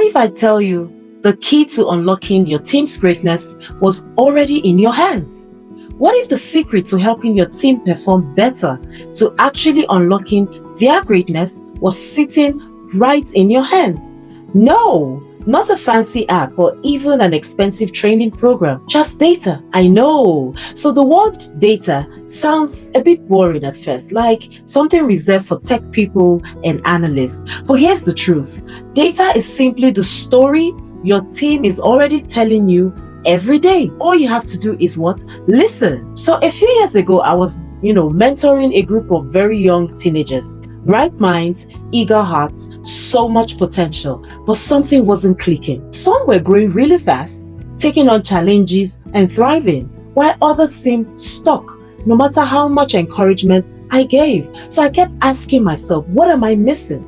What if I tell you the key to unlocking your team's greatness was already in your hands? What if the secret to helping your team perform better, to actually unlocking their greatness, was sitting right in your hands? No, not a fancy app or even an expensive training program, just data. I know. So the word data sounds a bit boring at first, like something reserved for tech people and analysts. But here's the truth. Data is simply the story your team is already telling you every day. All you have to do is what? Listen. So a few years ago, I was, mentoring a group of very young teenagers. Bright minds, eager hearts, so much potential, but something wasn't clicking. Some were growing really fast, taking on challenges and thriving, while others seemed stuck, no matter how much encouragement I gave. So I kept asking myself, what am I missing?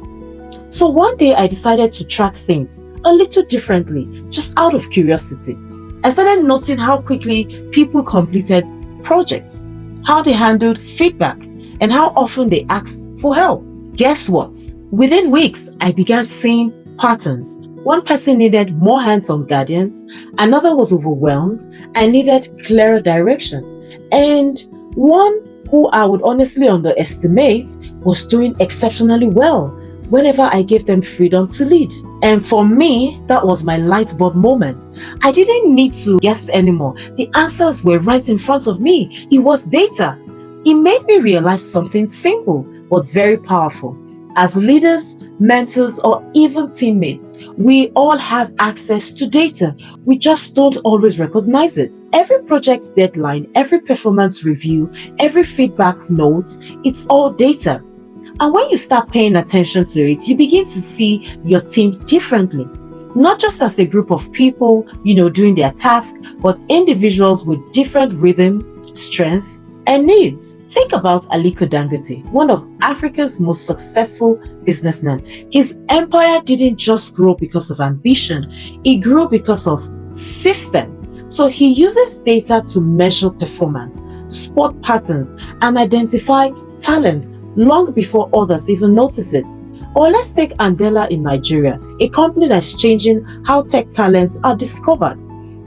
So one day I decided to track things a little differently, just out of curiosity. I started noting how quickly people completed projects, how they handled feedback, and how often they asked for help. Guess what? Within weeks, I began seeing patterns. One person needed more hands-on guidance, another was overwhelmed and needed clearer direction, and one who I would honestly underestimate was doing exceptionally well whenever I gave them freedom to lead. And for me, that was my light bulb moment. I didn't need to guess anymore. The answers were right in front of me. It was data. It made me realize something simple but very powerful. As leaders, mentors, or even teammates, we all have access to data. We just don't always recognize it. Every project deadline, every performance review, every feedback note, it's all data. And when you start paying attention to it, you begin to see your team differently. Not just as a group of people, doing their task, but individuals with different rhythm, strength, and needs. Think about Aliko Dangote, one of Africa's most successful businessmen. His empire didn't just grow because of ambition, it grew because of system. So he uses data to measure performance, spot patterns, and identify talent long before others even notice it. Or let's take Andela in Nigeria, a company that's changing how tech talents are discovered.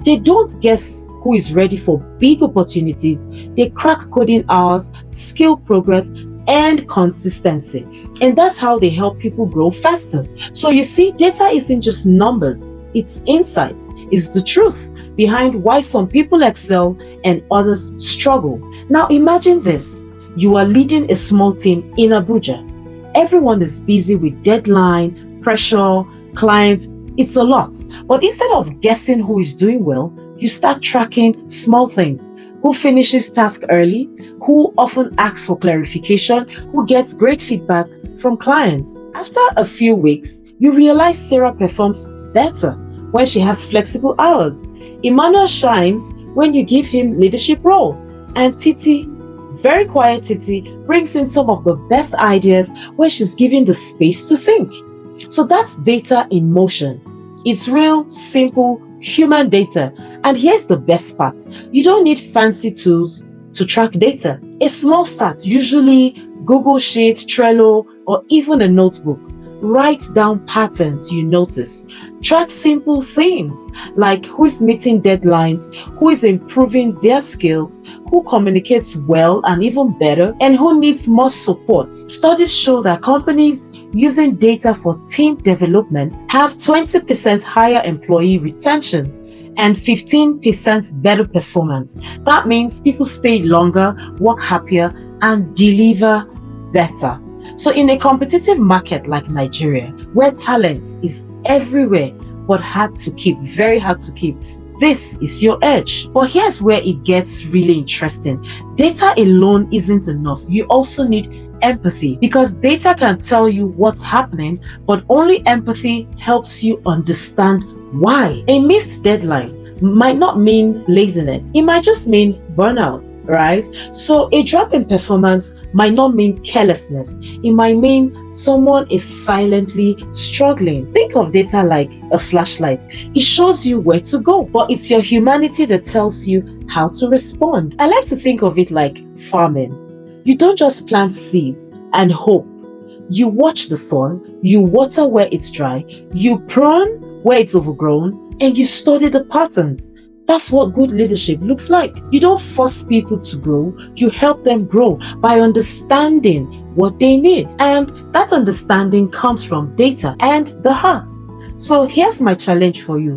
They don't guess who is ready for big opportunities. They crack coding hours, skill progress, and consistency. And that's how they help people grow faster. So you see, data isn't just numbers, it's insights, it's the truth behind why some people excel and others struggle. Now imagine this. You are leading a small team in Abuja. Everyone is busy with deadline, pressure, clients. It's a lot. But instead of guessing who is doing well, you start tracking small things. Who finishes task early? Who often asks for clarification? Who gets great feedback from clients? After a few weeks, you realize Sarah performs better when she has flexible hours. Emmanuel shines when you give him leadership role. And Titi, very quiet Titi, brings in some of the best ideas when she's given the space to think. So that's data in motion. It's real, simple, human data. And here's the best part. You don't need fancy tools to track data. A small start, usually Google Sheets, Trello, or even a notebook. Write down patterns you notice. Track simple things like who is meeting deadlines, who is improving their skills, who communicates well and even better, and who needs more support. Studies show that companies using data for team development have 20% higher employee retention and 15% better performance. That means people stay longer, work happier, and deliver better. So in a competitive market like Nigeria, where talent is everywhere but very hard to keep, this is your edge. But here's where it gets really interesting. Data alone isn't enough. You also need empathy, because data can tell you what's happening, but only empathy helps you understand why. A missed deadline might not mean laziness. It might just mean burnout, right? So a drop in performance might not mean carelessness. It might mean someone is silently struggling. Think of data like a flashlight. It shows you where to go, but it's your humanity that tells you how to respond. I like to think of it like farming. You don't just plant seeds and hope. You watch the soil, you water where it's dry, you prune where it's overgrown, and you study the patterns. That's what good leadership looks like. You don't force people to grow, you help them grow by understanding what they need. And that understanding comes from data and the heart. So here's my challenge for you.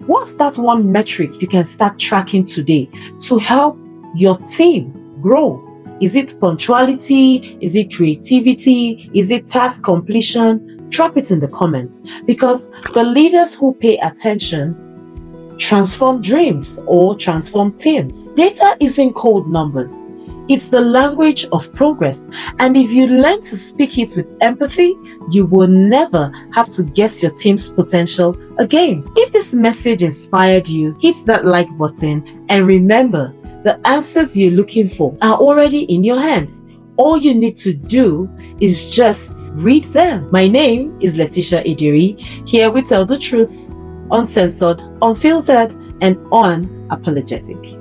What's that one metric you can start tracking today to help your team grow? Is it punctuality? Is it creativity? Is it task completion? Drop it in the comments, because the leaders who pay attention transform dreams or transform teams. Data isn't cold numbers. It's the language of progress. And if you learn to speak it with empathy, you will never have to guess your team's potential again. If this message inspired you, hit that like button, and remember, the answers you're looking for are already in your hands. All you need to do is just read them. My name is Leticia Edirin. Here we tell the truth, uncensored, unfiltered, and unapologetic.